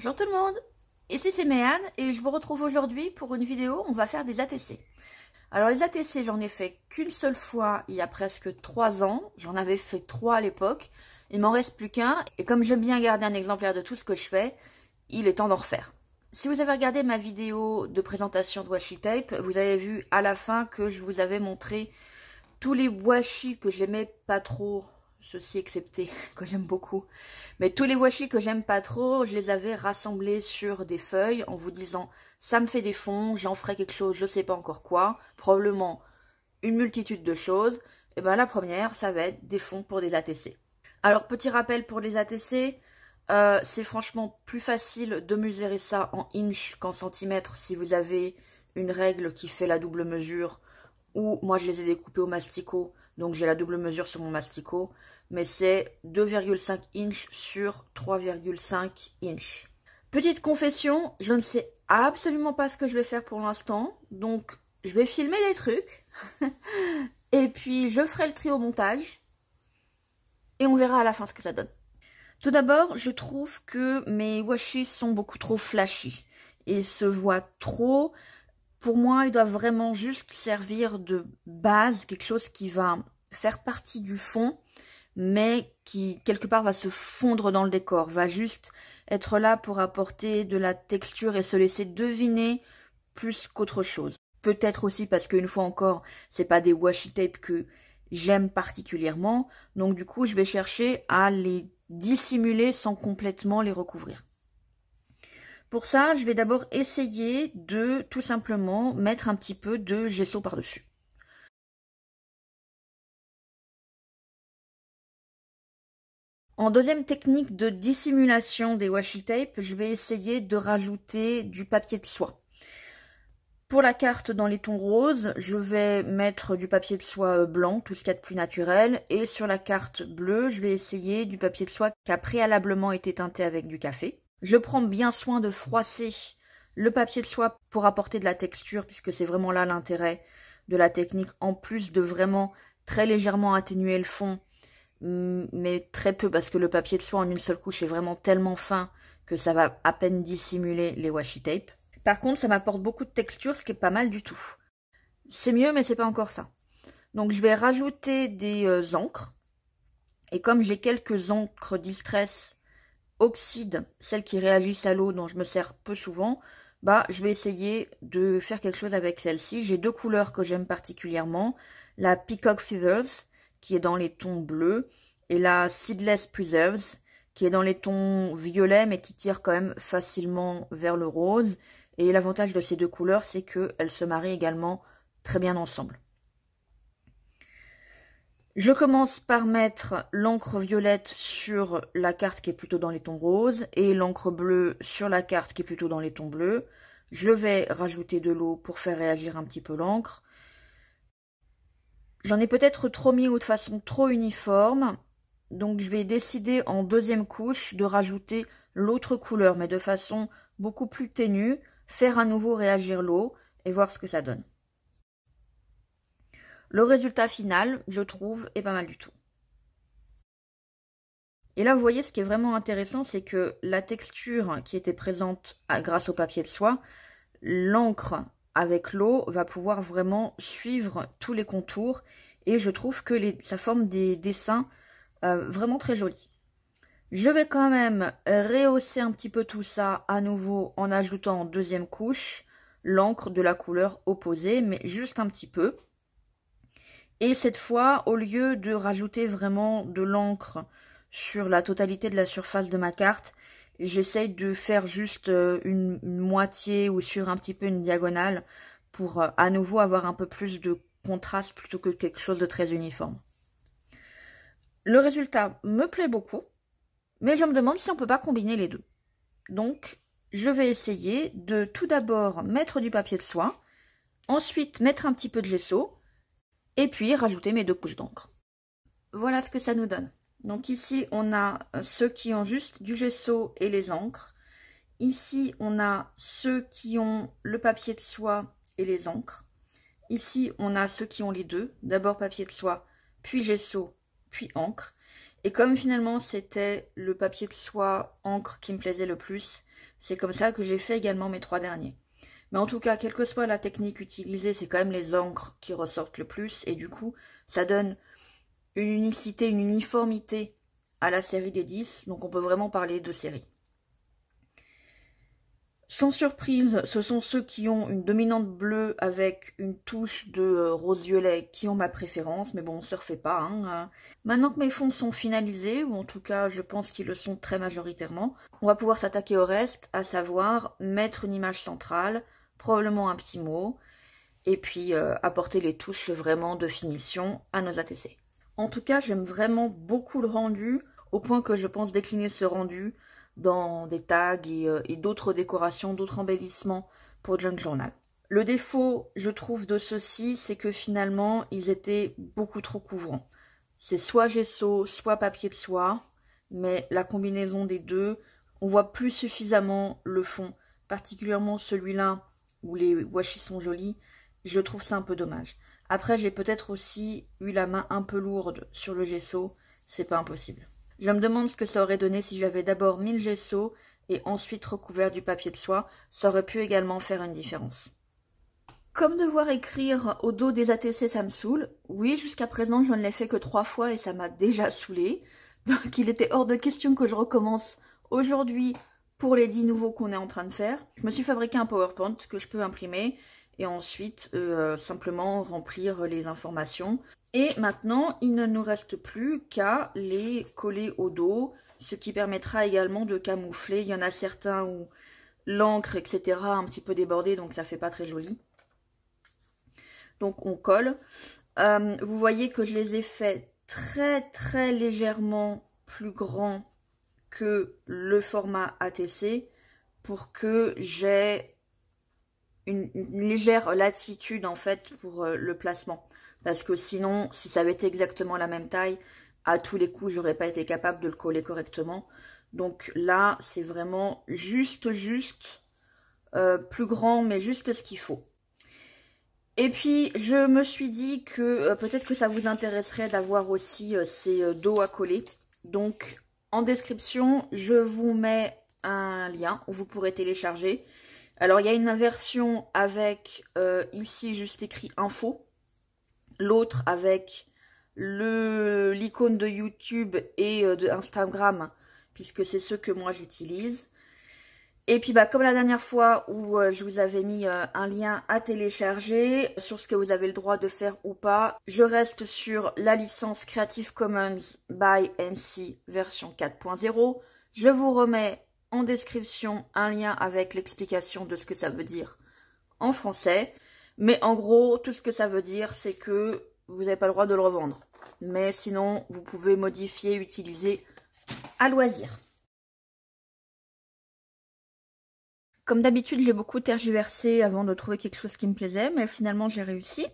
Bonjour tout le monde, ici c'est Méane et je vous retrouve aujourd'hui pour une vidéo où on va faire des ATC. Alors les ATC j'en ai fait qu'une seule fois il y a presque 3 ans, j'en avais fait 3 à l'époque, il m'en reste plus qu'un et comme j'aime bien garder un exemplaire de tout ce que je fais, il est temps d'en refaire. Si vous avez regardé ma vidéo de présentation de washi tape, vous avez vu à la fin que je vous avais montré tous les washi que j'aimais pas trop, ceci excepté, que j'aime beaucoup. Mais tous les washi que j'aime pas trop, je les avais rassemblés sur des feuilles en vous disant ça me fait des fonds, j'en ferai quelque chose, je sais pas encore quoi, probablement une multitude de choses. Et ben la première, ça va être des fonds pour des ATC. Alors petit rappel pour les ATC, c'est franchement plus facile de mesurer ça en inch qu'en centimètres si vous avez une règle qui fait la double mesure, ou moi je les ai découpés au masticot, donc j'ai la double mesure sur mon masticot, mais c'est 2,5 inch sur 3,5 inch. Petite confession, je ne sais absolument pas ce que je vais faire pour l'instant, donc je vais filmer des trucs, et puis je ferai le tri au montage, et on verra à la fin ce que ça donne. Tout d'abord, je trouve que mes washi sont beaucoup trop flashy, et se voient trop. Pour moi, ils doivent vraiment juste servir de base, quelque chose qui va faire partie du fond, mais qui, quelque part, va se fondre dans le décor, va juste être là pour apporter de la texture et se laisser deviner plus qu'autre chose. Peut-être aussi parce qu'une fois encore, c'est pas des washi tape que j'aime particulièrement, donc du coup, je vais chercher à les dissimuler sans complètement les recouvrir. Pour ça, je vais d'abord essayer de tout simplement mettre un petit peu de gesso par-dessus. En deuxième technique de dissimulation des washi tape, je vais essayer de rajouter du papier de soie. Pour la carte dans les tons roses, je vais mettre du papier de soie blanc, tout ce qu'il y a de plus naturel, et sur la carte bleue, je vais essayer du papier de soie qui a préalablement été teinté avec du café. Je prends bien soin de froisser le papier de soie pour apporter de la texture, puisque c'est vraiment là l'intérêt de la technique, en plus de vraiment très légèrement atténuer le fond, mais très peu, parce que le papier de soie en une seule couche est vraiment tellement fin que ça va à peine dissimuler les washi tape. Par contre, ça m'apporte beaucoup de texture, ce qui est pas mal du tout. C'est mieux, mais c'est pas encore ça. Donc je vais rajouter des encres, et comme j'ai quelques encres Distress oxyde, celles qui réagissent à l'eau dont je me sers peu souvent, bah je vais essayer de faire quelque chose avec celle-ci. J'ai deux couleurs que j'aime particulièrement, la Peacock Feathers qui est dans les tons bleus et la Seedless Preserves qui est dans les tons violets mais qui tire quand même facilement vers le rose. Et l'avantage de ces deux couleurs, c'est qu'elles se marient également très bien ensemble. Je commence par mettre l'encre violette sur la carte qui est plutôt dans les tons roses et l'encre bleue sur la carte qui est plutôt dans les tons bleus. Je vais rajouter de l'eau pour faire réagir un petit peu l'encre. J'en ai peut-être trop mis ou de façon trop uniforme, donc je vais décider en deuxième couche de rajouter l'autre couleur, mais de façon beaucoup plus ténue, faire à nouveau réagir l'eau et voir ce que ça donne. Le résultat final, je trouve, est pas mal du tout. Et là, vous voyez, ce qui est vraiment intéressant, c'est que la texture qui était présente grâce au papier de soie, l'encre avec l'eau va pouvoir vraiment suivre tous les contours. Et je trouve que ça forme des dessins vraiment très jolis. Je vais quand même rehausser un petit peu tout ça à nouveau en ajoutant en deuxième couche l'encre de la couleur opposée, mais juste un petit peu. Et cette fois, au lieu de rajouter vraiment de l'encre sur la totalité de la surface de ma carte, j'essaye de faire juste une moitié ou sur un petit peu une diagonale pour à nouveau avoir un peu plus de contraste plutôt que quelque chose de très uniforme. Le résultat me plaît beaucoup, mais je me demande si on ne peut pas combiner les deux. Donc, je vais essayer de tout d'abord mettre du papier de soie, ensuite mettre un petit peu de gesso, et puis rajouter mes deux couches d'encre. Voilà ce que ça nous donne. Donc ici, on a ceux qui ont juste du gesso et les encres. Ici, on a ceux qui ont le papier de soie et les encres. Ici, on a ceux qui ont les deux. D'abord papier de soie, puis gesso, puis encre. Et comme finalement c'était le papier de soie encre qui me plaisait le plus, c'est comme ça que j'ai fait également mes 3 derniers. Mais en tout cas, quelle que soit la technique utilisée, c'est quand même les encres qui ressortent le plus. Et du coup, ça donne une unicité, une uniformité à la série des 10. Donc on peut vraiment parler de série. Sans surprise, ce sont ceux qui ont une dominante bleue avec une touche de rose-violet qui ont ma préférence, mais bon, on se refait pas. Hein. Maintenant que mes fonds sont finalisés, ou en tout cas je pense qu'ils le sont très majoritairement, on va pouvoir s'attaquer au reste, à savoir mettre une image centrale, probablement un petit mot, et puis apporter les touches vraiment de finition à nos ATC. En tout cas, j'aime vraiment beaucoup le rendu, au point que je pense décliner ce rendu dans des tags et d'autres décorations, d'autres embellissements pour Junk Journal. Le défaut, je trouve, de ceux-ci, c'est que finalement, ils étaient beaucoup trop couvrants. C'est soit gesso, soit papier de soie, mais la combinaison des deux, on voit plus suffisamment le fond, particulièrement celui-là où les washi sont jolis. Je trouve ça un peu dommage. Après, j'ai peut-être aussi eu la main un peu lourde sur le gesso, c'est pas impossible. Je me demande ce que ça aurait donné si j'avais d'abord mis le gesso et ensuite recouvert du papier de soie. Ça aurait pu également faire une différence. Comme devoir écrire au dos des ATC, ça me saoule. Oui, jusqu'à présent, je ne l'ai fait que 3 fois et ça m'a déjà saoulé. Donc il était hors de question que je recommence aujourd'hui pour les 10 nouveaux qu'on est en train de faire. Je me suis fabriqué un PowerPoint que je peux imprimer et ensuite simplement remplir les informations. Et maintenant, il ne nous reste plus qu'à les coller au dos, ce qui permettra également de camoufler. Il y en a certains où l'encre, etc. a un petit peu débordé, donc ça fait pas très joli. Donc on colle. Vous voyez que je les ai fait très légèrement plus grands que le format ATC pour que j'ai une légère latitude en fait pour le placement. Parce que sinon, si ça avait été exactement la même taille, à tous les coups, j'aurais pas été capable de le coller correctement. Donc là, c'est vraiment juste plus grand, mais juste ce qu'il faut. Et puis, je me suis dit que peut-être que ça vous intéresserait d'avoir aussi ces dos à coller. Donc, en description, je vous mets un lien où vous pourrez télécharger. Alors, il y a une version avec ici juste écrit info. L'autre avec l'icône de YouTube et de Instagram, puisque c'est ceux que moi j'utilise. Et puis comme la dernière fois où je vous avais mis un lien à télécharger sur ce que vous avez le droit de faire ou pas, je reste sur la licence Creative Commons by NC version 4.0. Je vous remets en description un lien avec l'explication de ce que ça veut dire en français. Mais en gros, tout ce que ça veut dire, c'est que vous n'avez pas le droit de le revendre. Mais sinon, vous pouvez modifier, utiliser à loisir. Comme d'habitude, j'ai beaucoup tergiversé avant de trouver quelque chose qui me plaisait, mais finalement j'ai réussi.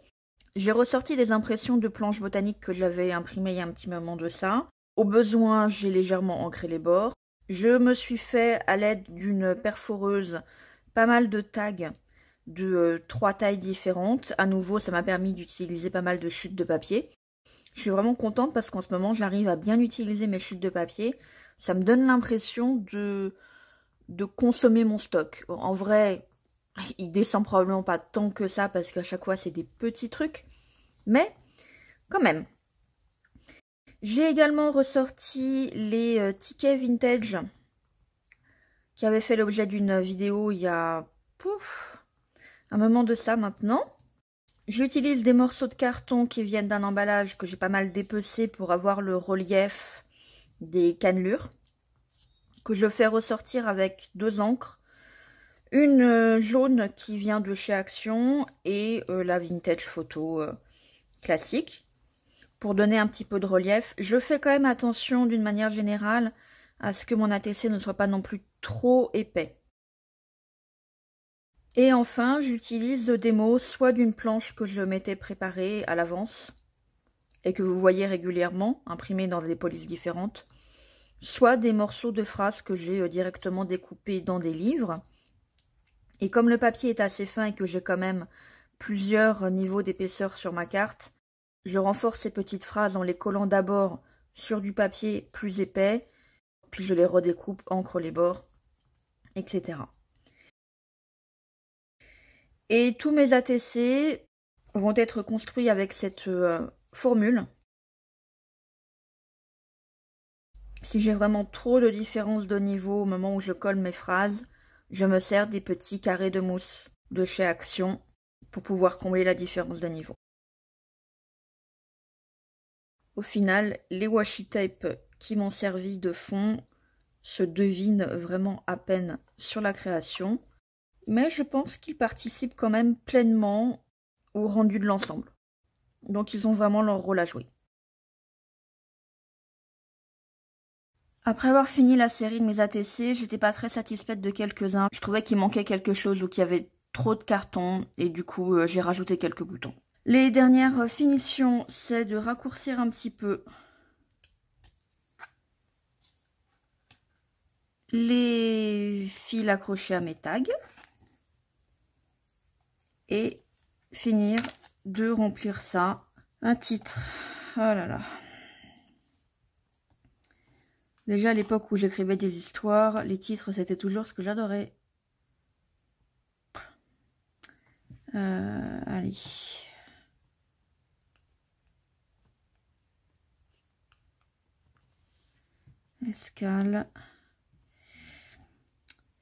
J'ai ressorti des impressions de planches botaniques que j'avais imprimées il y a un petit moment de ça. Au besoin, j'ai légèrement ancré les bords. Je me suis fait, à l'aide d'une perforeuse, pas mal de tags de 3 tailles différentes. À nouveau, ça m'a permis d'utiliser pas mal de chutes de papier. Je suis vraiment contente parce qu'en ce moment, j'arrive à bien utiliser mes chutes de papier. Ça me donne l'impression de consommer mon stock. En vrai, il descend probablement pas tant que ça parce qu'à chaque fois, c'est des petits trucs. Mais, quand même. J'ai également ressorti les tickets vintage qui avaient fait l'objet d'une vidéo il y a un moment de ça maintenant. J'utilise des morceaux de carton qui viennent d'un emballage que j'ai pas mal dépecé pour avoir le relief des cannelures, que je fais ressortir avec 2 encres. Une jaune qui vient de chez Action et la vintage photo classique pour donner un petit peu de relief. Je fais quand même attention d'une manière générale à ce que mon ATC ne soit pas non plus trop épais. Et enfin, j'utilise des mots soit d'une planche que je m'étais préparée à l'avance et que vous voyez régulièrement, imprimée dans des polices différentes, soit des morceaux de phrases que j'ai directement découpés dans des livres. Et comme le papier est assez fin et que j'ai quand même plusieurs niveaux d'épaisseur sur ma carte, je renforce ces petites phrases en les collant d'abord sur du papier plus épais, puis je les redécoupe, encre les bords, etc. Et tous mes ATC vont être construits avec cette formule. Si j'ai vraiment trop de différence de niveau au moment où je colle mes phrases, je me sers des petits carrés de mousse de chez Action pour pouvoir combler la différence de niveau. Au final, les washi tape qui m'ont servi de fond se devinent vraiment à peine sur la création, mais je pense qu'ils participent quand même pleinement au rendu de l'ensemble. Donc ils ont vraiment leur rôle à jouer. Après avoir fini la série de mes ATC, j'étais pas très satisfaite de quelques-uns. Je trouvais qu'il manquait quelque chose ou qu'il y avait trop de cartons et du coup j'ai rajouté quelques boutons. Les dernières finitions, c'est de raccourcir un petit peu les fils accrochés à mes tags et finir de remplir ça. Un titre, oh là là. Déjà à l'époque où j'écrivais des histoires, les titres c'était toujours ce que j'adorais. Allez. Escale.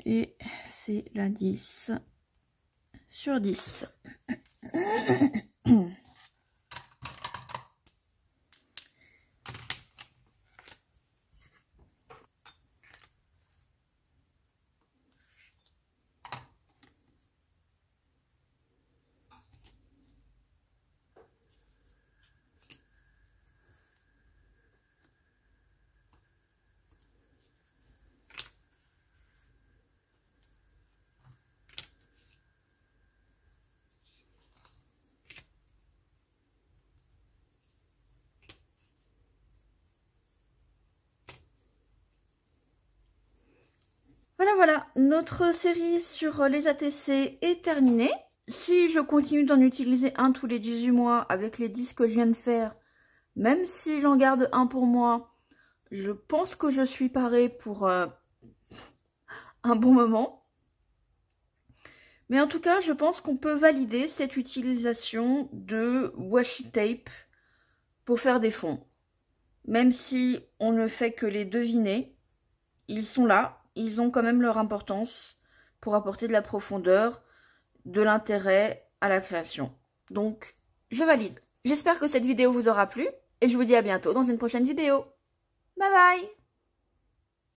Et c'est la 10 sur 10. Voilà, notre série sur les ATC est terminée. Si je continue d'en utiliser un tous les 18 mois avec les 10 que je viens de faire, même si j'en garde un pour moi, je pense que je suis parée pour un bon moment. Mais en tout cas, je pense qu'on peut valider cette utilisation de washi tape pour faire des fonds. Même si on ne fait que les deviner, ils sont là. Ils ont quand même leur importance pour apporter de la profondeur, de l'intérêt à la création. Donc, je valide. J'espère que cette vidéo vous aura plu et je vous dis à bientôt dans une prochaine vidéo. Bye bye!